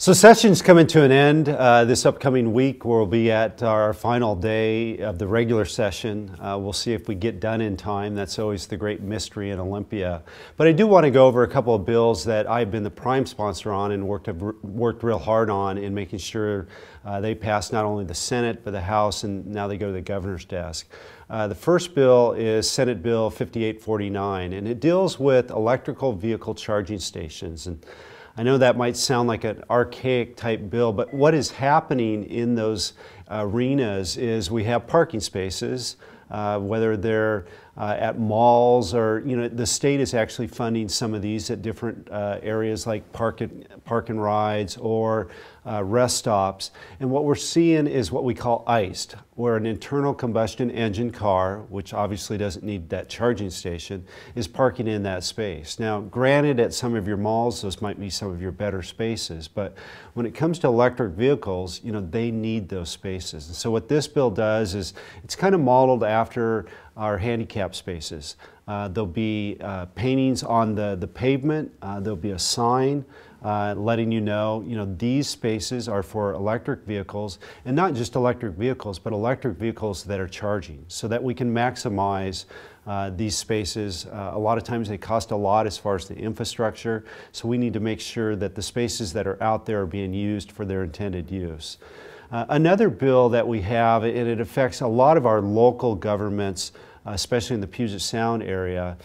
So session's coming to an end this upcoming week. We'll be at our final day of the regular session. We'll see if we get done in time. That's always the great mystery in Olympia. But I do want to go over a couple of bills that I've been the prime sponsor on and worked real hard on in making sure they pass not only the Senate but the House, and now they go to the governor's desk. The first bill is Senate Bill 5849, and it deals with electrical vehicle charging stations. And I know that might sound like an archaic type bill, but what is happening in those arenas is we have parking spaces, whether they're at malls or, the state is actually funding some of these at different areas like park and rides or rest stops. And what we're seeing is what we call ICE, where an internal combustion engine car, which obviously doesn't need that charging station, is parking in that space. Now, granted, at some of your malls, those might be some of your better spaces, but when it comes to electric vehicles, they need those spaces. And so what this bill does is it's kind of modeled after our handicap spaces. There'll be paintings on the pavement. There'll be a sign letting you know, these spaces are for electric vehicles, and not just electric vehicles, but electric vehicles that are charging, so that we can maximize these spaces. A lot of times they cost a lot as far as the infrastructure, so we need to make sure that the spaces that are out there are being used for their intended use. Another bill that we have, and it affects a lot of our local governments, especially in the Puget Sound area,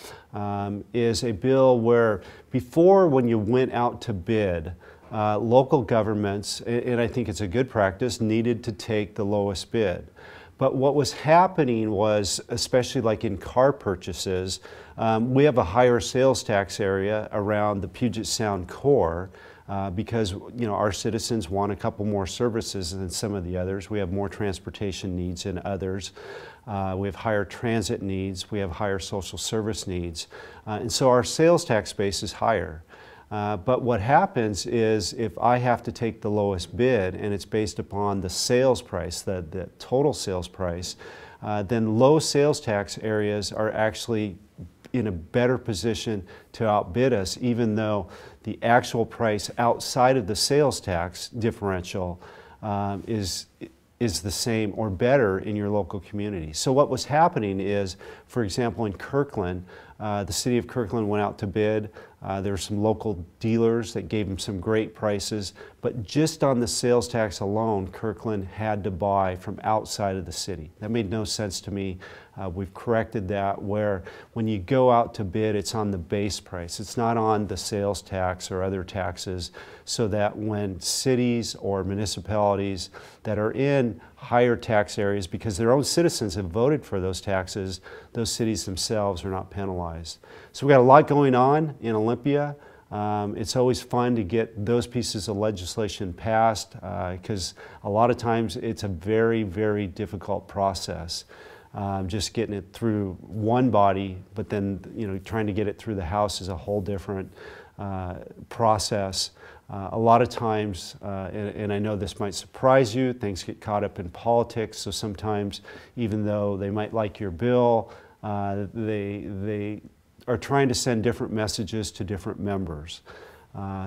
is a bill where before, when you went out to bid, local governments, and I think it's a good practice, needed to take the lowest bid. But what was happening was, especially like in car purchases, we have a higher sales tax area around the Puget Sound core, because our citizens want a couple more services than some of the others. We have more transportation needs than others. We have higher transit needs. We have higher social service needs. And so our sales tax base is higher. But what happens is if I have to take the lowest bid and it's based upon the sales price, the total sales price, then low sales tax areas are actually in a better position to outbid us, even though the actual price outside of the sales tax differential is the same or better in your local community. So what was happening is, for example, in Kirkland, the city of Kirkland went out to bid. There were some local dealers that gave them some great prices, but just on the sales tax alone, Kirkland had to buy from outside of the city. That made no sense to me. We've corrected that, where when you go out to bid, it's on the base price. It's not on the sales tax or other taxes, so that when cities or municipalities that are in higher tax areas, because their own citizens have voted for those taxes, those cities themselves are not penalized. So we've got a lot going on in Olympia. It's always fun to get those pieces of legislation passed, because a lot of times it's a very, very difficult process. Just getting it through one body, but then trying to get it through the House is a whole different process. A lot of times, and I know this might surprise you, things get caught up in politics, so sometimes even though they might like your bill, they are trying to send different messages to different members.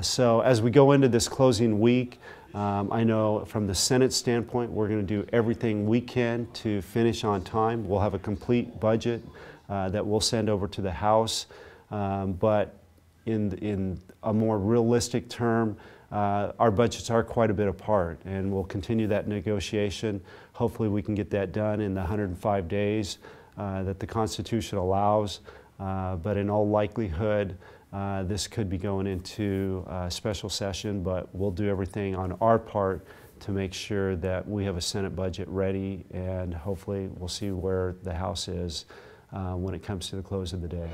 So as we go into this closing week, I know from the Senate standpoint, we're going to do everything we can to finish on time. We'll have a complete budget that we'll send over to the House, but in a more realistic term, our budgets are quite a bit apart, and we'll continue that negotiation. Hopefully we can get that done in the 105 days that the Constitution allows, but in all likelihood, this could be going into a special session, but we'll do everything on our part to make sure that we have a Senate budget ready, and hopefully we'll see where the House is when it comes to the close of the day.